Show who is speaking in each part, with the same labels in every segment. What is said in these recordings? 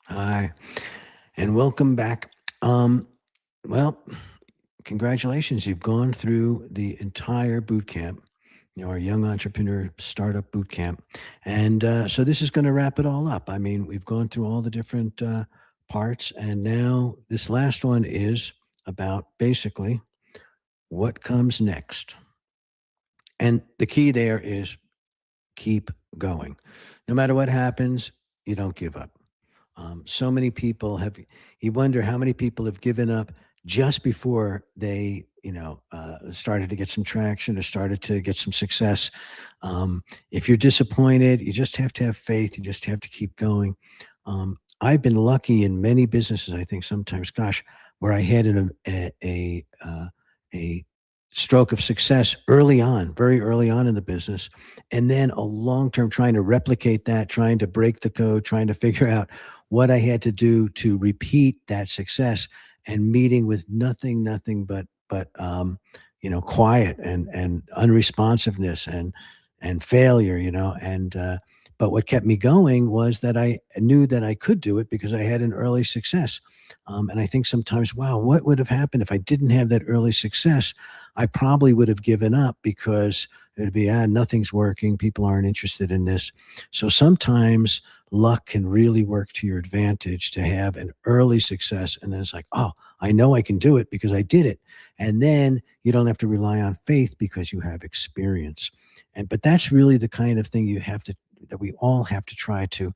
Speaker 1: Hi, and welcome back. Um, well, congratulations. You've gone through the entire boot camp, our young entrepreneur startup boot camp. And so this is going to wrap it all up. I mean, we've gone through all the different parts, and now this last one is about basically what comes next. And the key there is keep going. No matter what happens, you don't give up. So many people have, you wonder how many people have given up just before they, started to get some traction or started to get some success. If you're disappointed, you just have to have faith. You just have to keep going. I've been lucky in many businesses, I think sometimes, gosh, where I had a stroke of success early on, very early on in the business, and then a long term trying to replicate that, trying to break the code, trying to figure out what I had to do to repeat that success, and meeting with nothing but quiet and unresponsiveness and failure, and but what kept me going was that I knew that I could do it because I had an early success. And I think sometimes, wow, what would have happened if I didn't have that early success? I probably would have given up because it'd be, nothing's working. People aren't interested in this. So sometimes luck can really work to your advantage to have an early success. And then it's like, oh, I know I can do it because I did it. And then you don't have to rely on faith because you have experience. But that's really the kind of thing that we all have to try to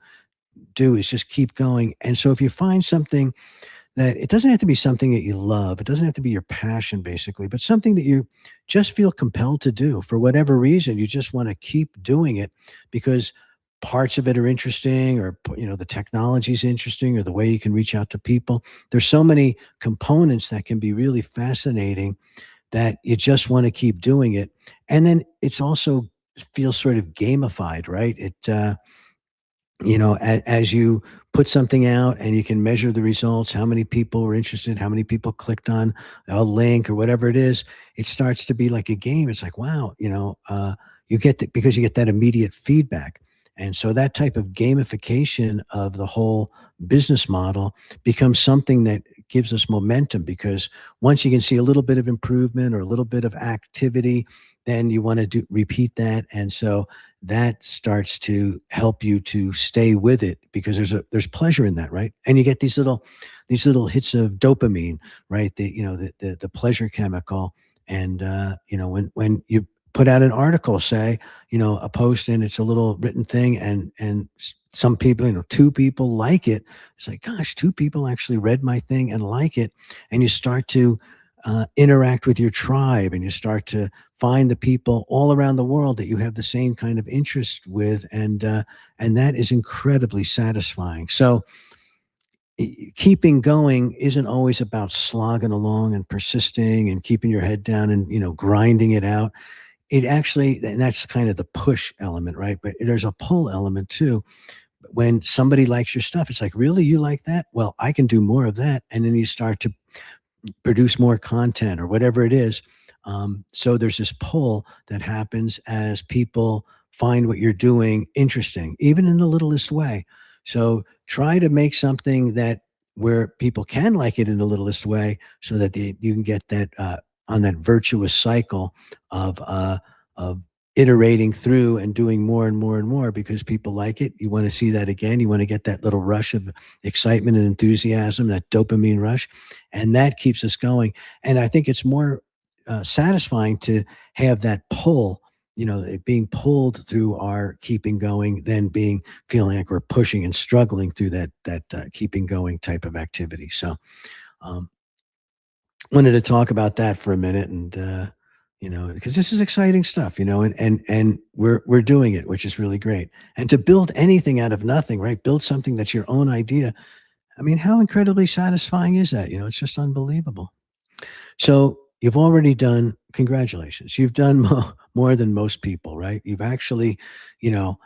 Speaker 1: do, is just keep going. And so if you find something that, it doesn't have to be something that you love, it doesn't have to be your passion basically, but something that you just feel compelled to do for whatever reason, you just want to keep doing it because parts of it are interesting, or the technology is interesting, or the way you can reach out to people. There's so many components that can be really fascinating that you just want to keep doing it. And then it's also feels sort of gamified, right? As you put something out and you can measure the results, how many people were interested, how many people clicked on a link or whatever it is, it starts to be like a game. It's like, wow, you get that because you get that immediate feedback. And so that type of gamification of the whole business model becomes something that gives us momentum, because once you can see a little bit of improvement or a little bit of activity, then you want to repeat that. And so that starts to help you to stay with it, because there's pleasure in that, right? And you get these little hits of dopamine, right? The pleasure chemical. And when you put out an article, say, a post, and it's a little written thing, and some people, two people like it, it's like, gosh, two people actually read my thing and like it. And you start to interact with your tribe, and you start to find the people all around the world that you have the same kind of interest with, and that is incredibly satisfying. So keeping going isn't always about slogging along and persisting and keeping your head down and grinding it out. It actually, and that's kind of the push element, right? But there's a pull element too. When somebody likes your stuff, it's like, really, you like that? Well, I can do more of that. And then you start to produce more content or whatever it is. So there's this pull that happens as people find what you're doing interesting, even in the littlest way. So try to make something that where people can like it in the littlest way, so that you can get that on that virtuous cycle of iterating through and doing more and more and more, because people like it. You want to see that again. You want to get that little rush of excitement and enthusiasm, that dopamine rush, and that keeps us going. And I think it's more satisfying to have that pull, it being pulled through our keeping going, than being feeling like we're pushing and struggling through that keeping going type of activity. So um, wanted to talk about that for a minute, and because this is exciting stuff, and we're doing it, which is really great. And to build anything out of nothing, right? Build something that's your own idea. I mean, how incredibly satisfying is that? It's just unbelievable. So you've already done, congratulations. You've done more than most people, right? You've actually, you know,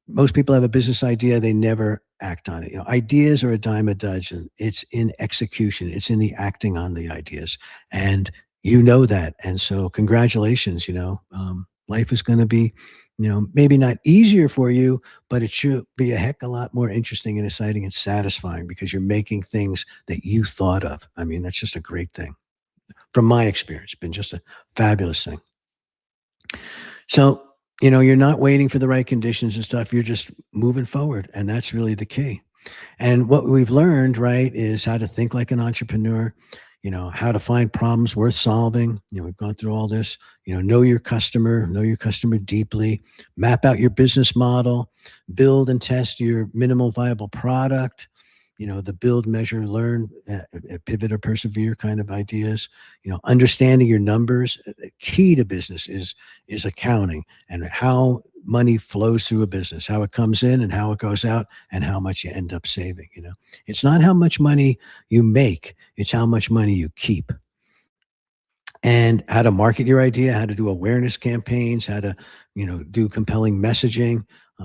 Speaker 1: most people have a business idea, they never act on it. Ideas are a dime a dozen. It's in execution, it's in the acting on the ideas. And you know that. And so congratulations, life is going to be Maybe not easier for you, but it should be a heck a lot more interesting and exciting and satisfying because you're making things that you thought of. I mean, that's just a great thing. From my experience, been just a fabulous thing. So, you're not waiting for the right conditions and stuff. You're just moving forward. And that's really the key. And what we've learned, right, is how to think like an entrepreneur, how to find problems worth solving. We've gone through all this, know your customer deeply, map out your business model, build and test your minimal viable product, the build, measure, learn, pivot or persevere kind of ideas, understanding your numbers. Key to business is accounting and how money flows through a business, how it comes in and how it goes out and how much you end up saving. It's not how much money you make, it's how much money you keep. And how to market your idea, how to do awareness campaigns, how to, do compelling messaging.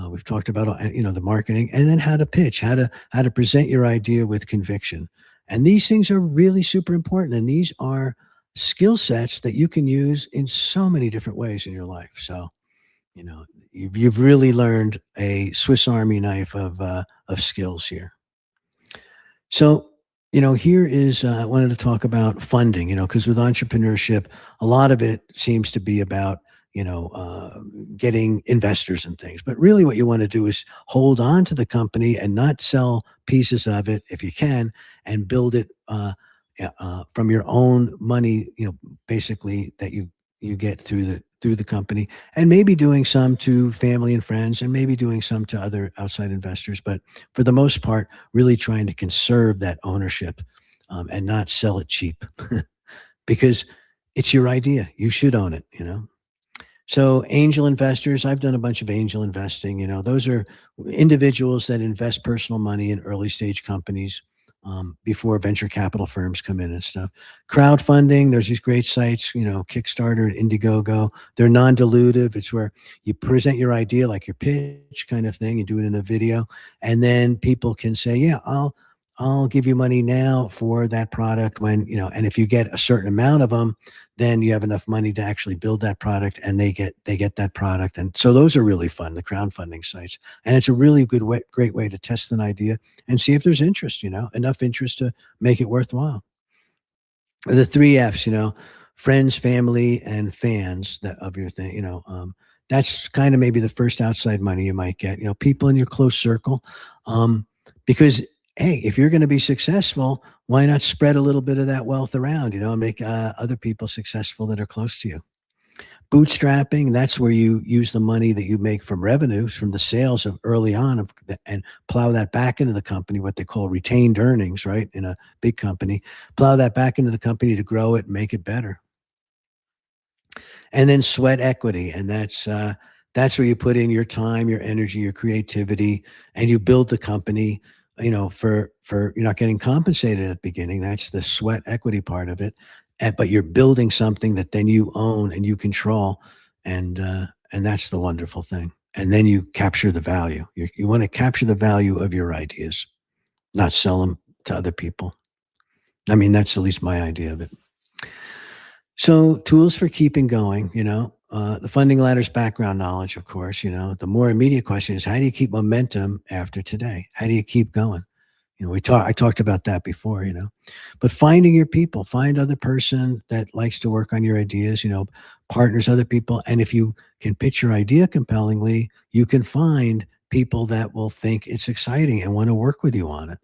Speaker 1: We've talked about, the marketing, and then how to pitch, how to present your idea with conviction. And these things are really super important. And these are skill sets that you can use in so many different ways in your life. So, you've really learned a Swiss Army knife of skills here. So, here is, I wanted to talk about funding, because with entrepreneurship, a lot of it seems to be about, getting investors and things. But really, what you want to do is hold on to the company and not sell pieces of it if you can, and build it yeah, from your own money, basically that you get through the company, and maybe doing some to family and friends, and maybe doing some to other outside investors. But for the most part, really trying to conserve that ownership, and not sell it cheap because it's your idea. You should own it. So angel investors, I've done a bunch of angel investing. Those are individuals that invest personal money in early stage companies, before venture capital firms come in and stuff. Crowdfunding, there's these great sites, Kickstarter and Indiegogo. They're non-dilutive. It's where you present your idea like your pitch kind of thing and do it in a video. And then people can say, yeah, I'll give you money now for that product when, and if you get a certain amount of them, then you have enough money to actually build that product and they get that product. And so those are really fun, the crowdfunding sites. And it's a really good way, great way to test an idea and see if there's interest, enough interest to make it worthwhile. The three F's, friends, family, and fans that of your thing, that's kind of maybe the first outside money you might get, people in your close circle. Because hey, if you're going to be successful, why not spread a little bit of that wealth around, and make other people successful that are close to you. Bootstrapping, that's where you use the money that you make from revenues from the sales of early on and plow that back into the company, what they call retained earnings, right? In a big company, plow that back into the company to grow it and make it better. And then sweat equity, and that's where you put in your time, your energy, your creativity, and you build the company. For you're not getting compensated at the beginning. That's the sweat equity part of it. But you're building something that then you own and you control, and that's the wonderful thing. And then you capture the value. You want to capture the value of your ideas, not sell them to other people. I mean, that's at least my idea of it. So tools for keeping going, the funding ladder's background knowledge, of course. The more immediate question is, how do you keep momentum after today? How do you keep going? I talked about that before, but finding your people, find other person that likes to work on your ideas, partners, other people. And if you can pitch your idea compellingly, you can find people that will think it's exciting and want to work with you on it.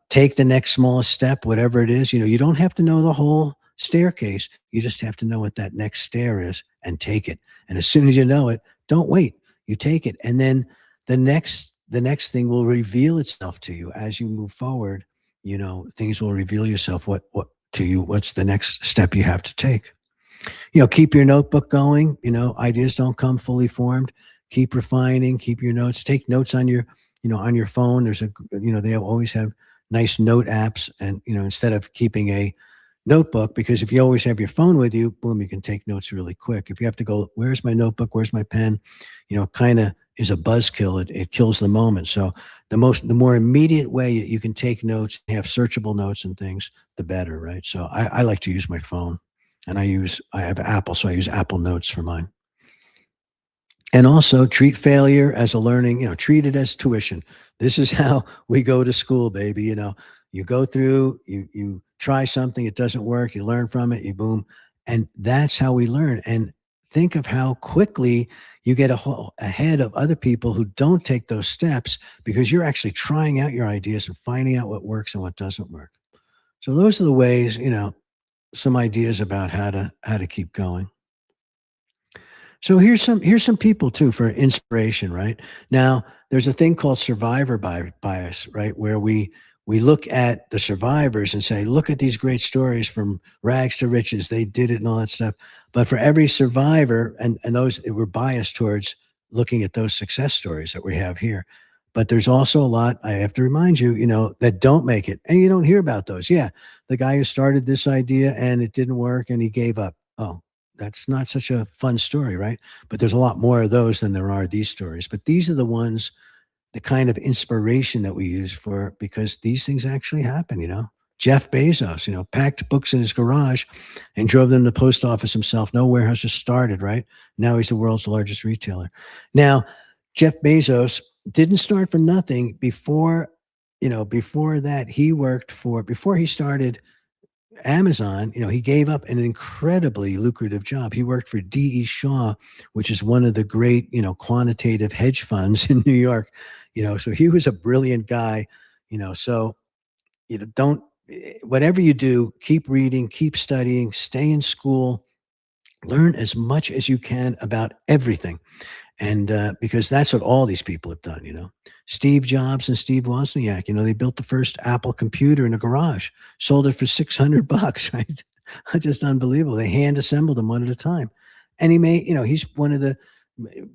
Speaker 1: Take the next smallest step, whatever it is. You don't have to know the whole staircase. You just have to know what that next stair is and take it. And as soon as you know it, don't wait. You take it. And then the next thing will reveal itself to you as you move forward. Things will reveal yourself what to you, what's the next step you have to take. Keep your notebook going. Ideas don't come fully formed. Keep refining, keep your notes, take notes on your phone. They always have nice note apps. And, instead of keeping a notebook, because if you always have your phone with you, boom, you can take notes really quick. If you have to go, where's my notebook? Where's my pen? Kind of is a buzzkill. It kills the moment. So the more immediate way you can take notes, have searchable notes and things, the better, right? So I like to use my phone, and I have Apple, so I use Apple Notes for mine. And also treat failure as a learning, treat it as tuition. This is how we go to school, baby. You go through, you try something, it doesn't work, you learn from it, you boom. And that's how we learn. And think of how quickly you get ahead of other people who don't take those steps because you're actually trying out your ideas and finding out what works and what doesn't work. So those are the ways, some ideas about how to keep going. So here's some people too for inspiration, right? Now, there's a thing called survivor bias, right? Where we look at the survivors and say, look at these great stories from rags to riches, they did it and all that stuff. But for every survivor, and those we're biased towards looking at those success stories that we have here. But there's also a lot, I have to remind you, that don't make it. And you don't hear about those. Yeah. The guy who started this idea and it didn't work and he gave up. Oh, that's not such a fun story, right? But there's a lot more of those than there are these stories. But these are the ones, the kind of inspiration that we use for because these things actually happen. Jeff Bezos, packed books in his garage and drove them to the post office himself. No warehouse just started, right? Now he's the world's largest retailer. Now, Jeff Bezos didn't start from nothing before that he worked before he started Amazon, he gave up an incredibly lucrative job. He worked for D.E. Shaw, which is one of the great, quantitative hedge funds in New York. So he was a brilliant guy, so, don't, whatever you do, keep reading, keep studying, stay in school, learn as much as you can about everything. And because that's what all these people have done. Steve Jobs and Steve Wozniak, they built the first Apple computer in a garage, sold it for $600, right? Just unbelievable. They hand assembled them one at a time. And he made, he's one of the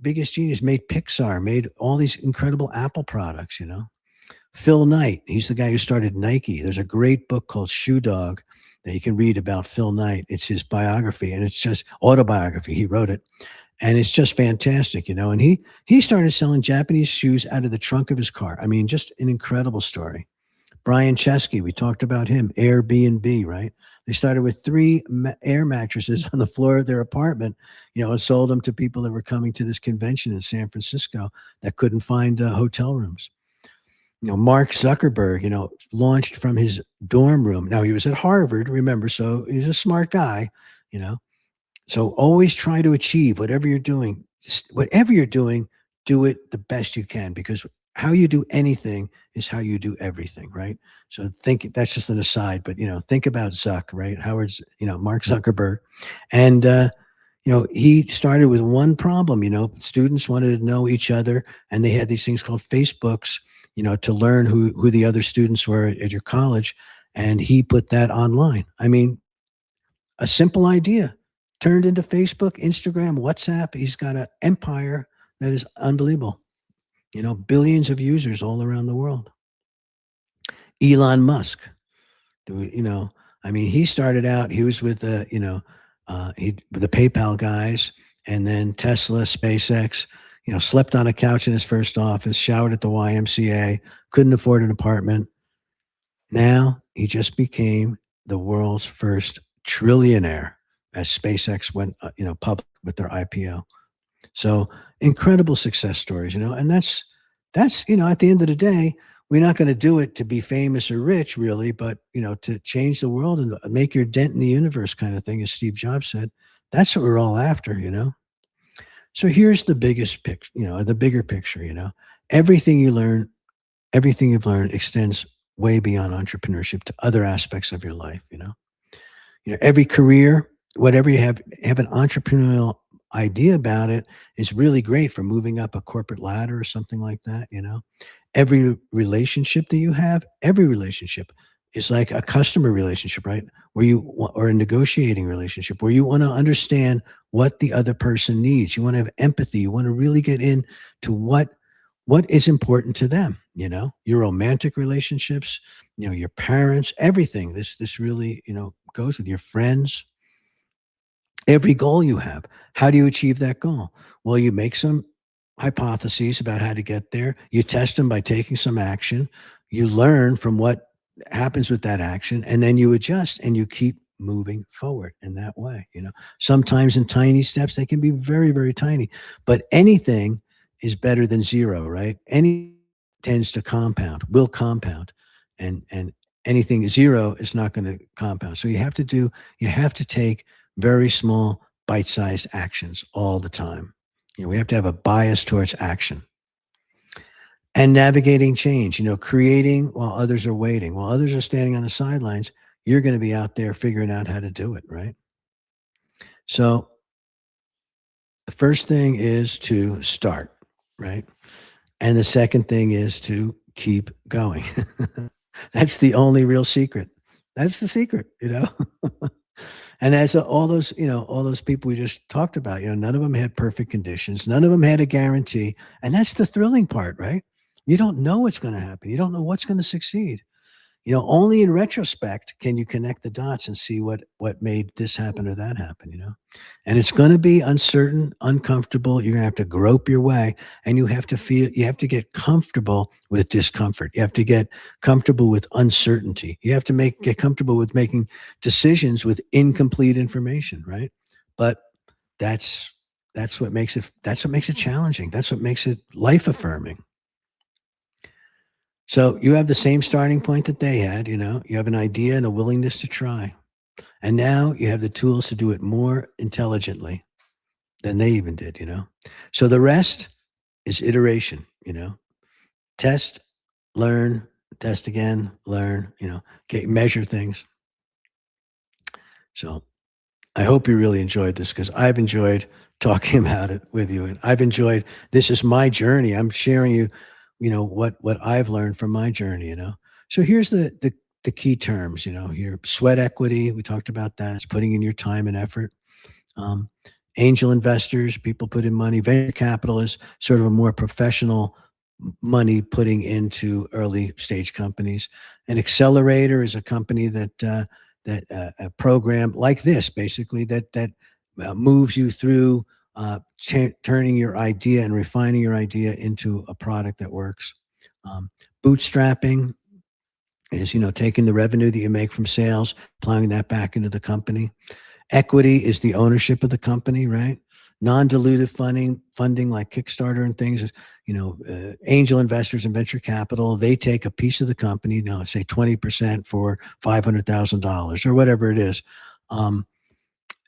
Speaker 1: biggest genius, made Pixar, made all these incredible Apple products. Phil Knight, he's the guy who started Nike. There's a great book called Shoe Dog that you can read about Phil Knight. It's his biography and it's just autobiography. He wrote it and it's just fantastic. And he started selling Japanese shoes out of the trunk of his car. I mean, just an incredible story. Brian Chesky, we talked about him. Airbnb, right? They started with three air mattresses on the floor of their apartment, and sold them to people that were coming to this convention in San Francisco that couldn't find hotel rooms. Mark Zuckerberg, launched from his dorm room. Now he was at Harvard, remember, so he's a smart guy, you know. So always try to achieve whatever you're doing. Whatever you're doing, do it the best you can because how you do anything is how you do everything, right? So think that's just an aside, but think about Zuck, right? Mark Zuckerberg, and he started with one problem. Students wanted to know each other, and they had these things called Facebooks, to learn who the other students were at your college, and he put that online. I mean, a simple idea turned into Facebook, Instagram, WhatsApp. He's got an empire that is unbelievable. Billions of users all around the world. Elon Musk, I mean, he started out, he was with with the PayPal guys and then Tesla, SpaceX, slept on a couch in his first office, showered at the YMCA, couldn't afford an apartment. Now he just became the world's first trillionaire as SpaceX went, public with their IPO. So incredible success stories, and that's, at the end of the day, we're not going to do it to be famous or rich really, but, to change the world and make your dent in the universe kind of thing, as Steve Jobs said, that's what we're all after. So here's the biggest picture, the bigger picture. Everything you learn, everything you've learned extends way beyond entrepreneurship to other aspects of your life. Every career, whatever you have an entrepreneurial idea about it is really great for moving up a corporate ladder or something like that. Every relationship that you have, every relationship is like a customer relationship, right? Or a negotiating relationship where you want to understand what the other person needs. You want to have empathy. You want to really get into what is important to them, your romantic relationships, your parents, everything. This really, goes with your friends. Every goal you have, how do you achieve that goal? Well, you make some hypotheses about how to get there. You test them by taking some action. You learn from what happens with that action, and then you adjust and you keep moving forward in that way. Sometimes in tiny steps, they can be very, very tiny, but anything is better than zero, right? Any tends to compound, will compound, and anything zero is not going to compound. So you have to take very small, bite-sized actions all the time. We have to have a bias towards action and navigating change, creating while others are waiting, while others are standing on the sidelines. You're going to be out there figuring out how to do it, right? So the first thing is to start, right? And the second thing is to keep going. That's the only real secret. That's the secret. And as all those people we just talked about, none of them had perfect conditions. None of them had a guarantee. And that's the thrilling part, right? You don't know what's going to happen. You don't know what's going to succeed. Only in retrospect can you connect the dots and see what made this happen or that happen. And it's going to be uncertain, uncomfortable. You're going to have to grope your way, and you have to get comfortable with discomfort. You have to get comfortable with uncertainty. You have to get comfortable with making decisions with incomplete information, right? But that's that's what makes it challenging. That's what makes it life affirming. So you have the same starting point that they had. You have an idea and a willingness to try. And now you have the tools to do it more intelligently than they even did. So the rest is iteration. Test, learn, test again, learn, measure things. So I hope you really enjoyed this, because I've enjoyed talking about it with you. And this is my journey. I'm sharing what I've learned from my journey. So here's the key terms, here: sweat equity. We talked about that. It's putting in your time and effort. Um, Angel investors, people put in money. Venture capital is sort of a more professional money putting into early stage companies. An accelerator is a company a program like this, basically, that moves you through turning your idea and refining your idea into a product that works. Um, Bootstrapping is taking the revenue that you make from sales, plowing that back into the company. Equity is the ownership of the company, right? Non-dilutive funding like Kickstarter and things is, angel investors and venture capital, they take a piece of the company, say 20% for $500,000 or whatever it is.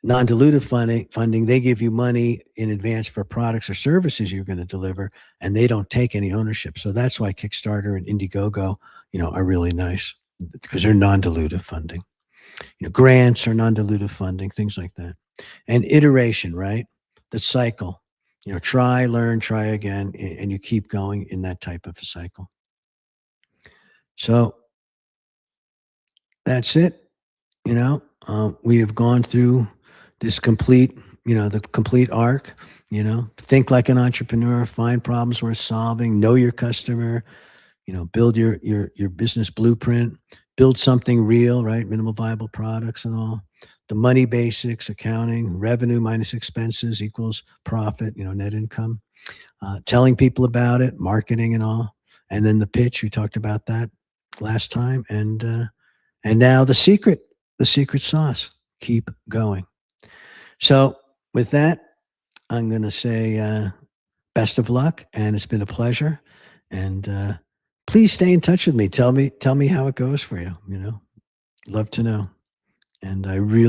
Speaker 1: Non-dilutive funding, they give you money in advance for products or services you're going to deliver, and they don't take any ownership. So that's why Kickstarter and Indiegogo, are really nice, because they're non-dilutive funding. Grants or non-dilutive funding, things like that. And iteration, right? The cycle. Try, learn, try again, and you keep going in that type of a cycle. So that's it. We have gone through this the complete arc. Think like an entrepreneur, find problems worth solving, know your customer, build your business blueprint, build something real, right? Minimal viable products and all. The money basics: accounting, revenue minus expenses equals profit, net income. Telling people about it, marketing and all. And then the pitch, we talked about that last time. And now the secret sauce: keep going. So with that, I'm going to say best of luck, and it's been a pleasure. And please stay in touch with me. Tell me how it goes for you. Love to know. And I really